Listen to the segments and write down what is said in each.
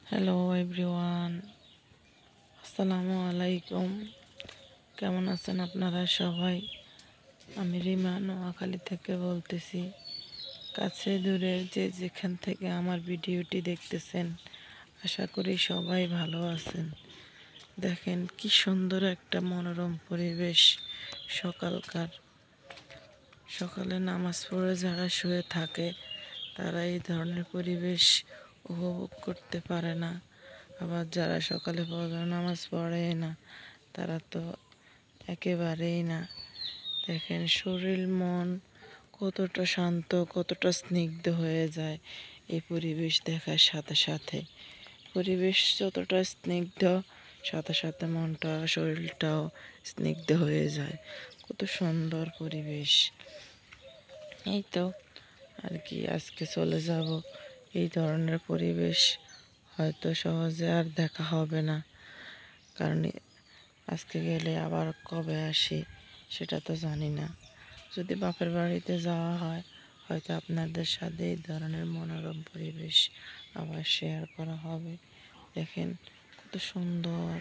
Hello everyone, আসসালামু আলাইকুম। কেমন আছেন আপনারা সবাই? আমি রিমা নোয়াখালী থেকে বলতেছি। কাছে দূরে যে যেখান থেকে আমার ভিডিওটি দেখতেছেন, আশা করি সবাই ভালো আছেন। দেখেন কি সুন্দর একটা মনোরম পরিবেশ। সকালে নামাজ পড়ে যারা শুয়ে থাকে তারা এই ধরনের পরিবেশ উপভোগ করতে পারে না। আবার যারা সকালে ফজর নামাজ পড়ে না তারা তো একেবারেই না। দেখেন শরীর মন কতটা শান্ত, কতটা স্নিগ্ধ হয়ে যায় এই পরিবেশ দেখার সাথে সাথে। পরিবেশ যতটা স্নিগ্ধ, সাথে সাথে মনটা শরীরটাও স্নিগ্ধ হয়ে যায়। কত সুন্দর পরিবেশ। এই তো আর কি, আজকে চলে যাব। এই ধরনের পরিবেশ হয়তো সহজে আর দেখা হবে না, কারণ আজকে গেলে আবার কবে আসি সেটা তো জানি না। যদি বাপের বাড়িতে যাওয়া হয় হয়তো আপনাদের সাথে এই ধরনের মনোরম পরিবেশ আবার শেয়ার করা হবে। দেখেন কত সুন্দর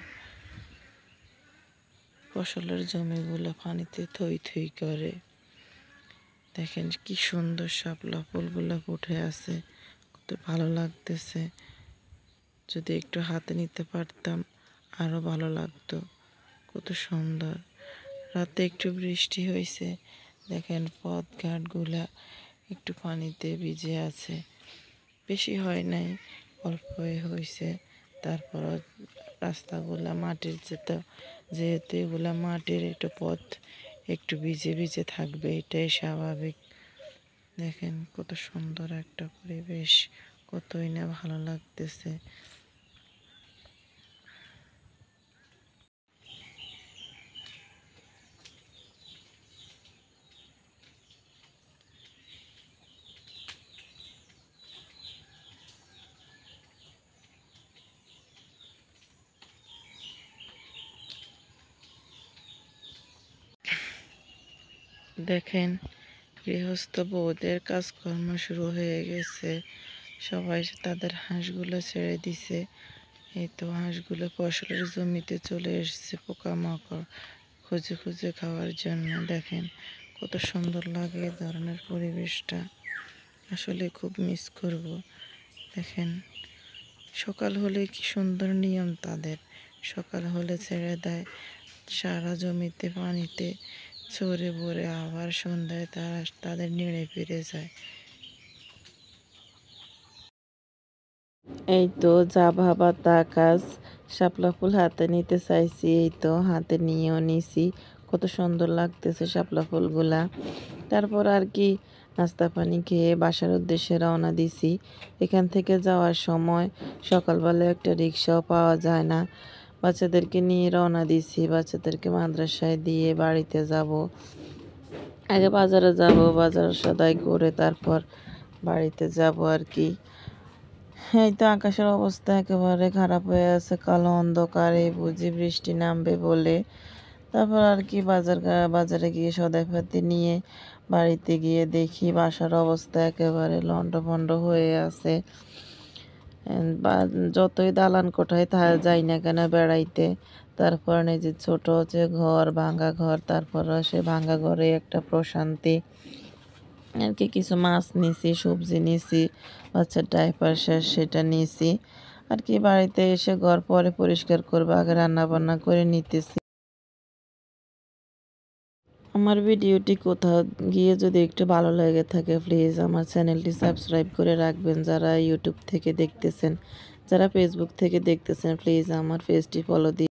ফসলের জমিগুলো পানিতে থই থই করে। দেখেন কি সুন্দর শাপলা ফুলগুলো ফুটে আছে, কত ভালো লাগতেছে। যদি একটু হাতে নিতে পারতাম আরো ভালো লাগতো। কত সুন্দর। রাতে একটু বৃষ্টি হয়েছে, দেখেন পথঘাটগুলা একটু পানিতে ভিজে আছে। বেশি হয় নাই, অল্পই হয়েছে। তারপরও রাস্তাগুলা মাটির যেহেতু এগুলা মাটির, একটু পথ একটু ভিজে ভিজে থাকবে, এটাই স্বাভাবিক। দেখেন কত সুন্দর একটা পরিবেশ, কতই না ভালো লাগতেছে। দেখেন গৃহস্থ বউদের কাজকর্ম শুরু হয়ে গেছে। সবাই তাদের হাঁসগুলো ছেড়ে দিছে। এই তো হাঁসগুলো ফসলের জমিতে চলে এসেছে পোকামাকড় খুঁজে খুঁজে খাওয়ার জন্য। দেখেন কত সুন্দর লাগে এই ধরনের পরিবেশটা, আসলে খুব মিস করব। দেখেন সকাল হলে কি সুন্দর নিয়ম তাদের। সকাল হলে ছেড়ে দেয়, সারা জমিতে পানিতে চরে ভরে, আবার সন্ধ্যায় তারা তাদের নেড়ে ফিরে যায়। এই তো যা ভাবা তা কাজ। শাপলা ফুল হাতে নিতে চাইছি, এই তো হাতে নিয়েও নিছি। কত সুন্দর লাগতেছে শাপলা ফুলগুলা। তারপর আর কি নাস্তা পানি খেয়ে বাসার উদ্দেশ্যে রওনা দিছি। এখান থেকে যাওয়ার সময় সকালবেলা একটা রিক্সাও পাওয়া যায় না। বাচ্চাদেরকে নিয়ে রওনা দিছি, বাচ্চাদেরকে মাদ্রাসায় দিয়ে বাড়িতে যাব। আগে বাজারে যাব, বাজার সদাই করে তারপর বাড়িতে যাব আর কি। এই তো আকাশের অবস্থা একেবারে খারাপ হয়ে আছে, কালো অন্ধকারে বুঝি বৃষ্টি নামবে বলে। তারপর আর কি বাজারে গিয়ে সদাইপাতি নিয়ে বাড়িতে গিয়ে দেখি বাসার অবস্থা একেবারে লন্ডভন্ড হয়ে আছে। বা যতই দালান কোঠায় যাই না কেন বেড়াইতে, তারপর নিজের ছোট যে ঘর, ভাঙা ঘর, তারপর সে ভাঙা ঘরে একটা প্রশান্তি আর কি। কিছু মাছ নিছি, সবজি নিছি, বাচ্চার ডাইপার শেষ সেটা নিছি আর কি। বাড়িতে এসে ঘর পরে পরিষ্কার করবো, আগে রান্না বান্না করে নিতেছি। আমার ভিডিওটি কোথাও গিয়ে যদি একটু ভালো লেগে থাকে প্লিজ আমার চ্যানেলটি সাবস্ক্রাইব করে রাখবেন। যারা ইউটিউব থেকে দেখতেছেন, যারা ফেসবুক থেকে দেখতেছেন প্লিজ আমার পেজটি ফলো দিয়ে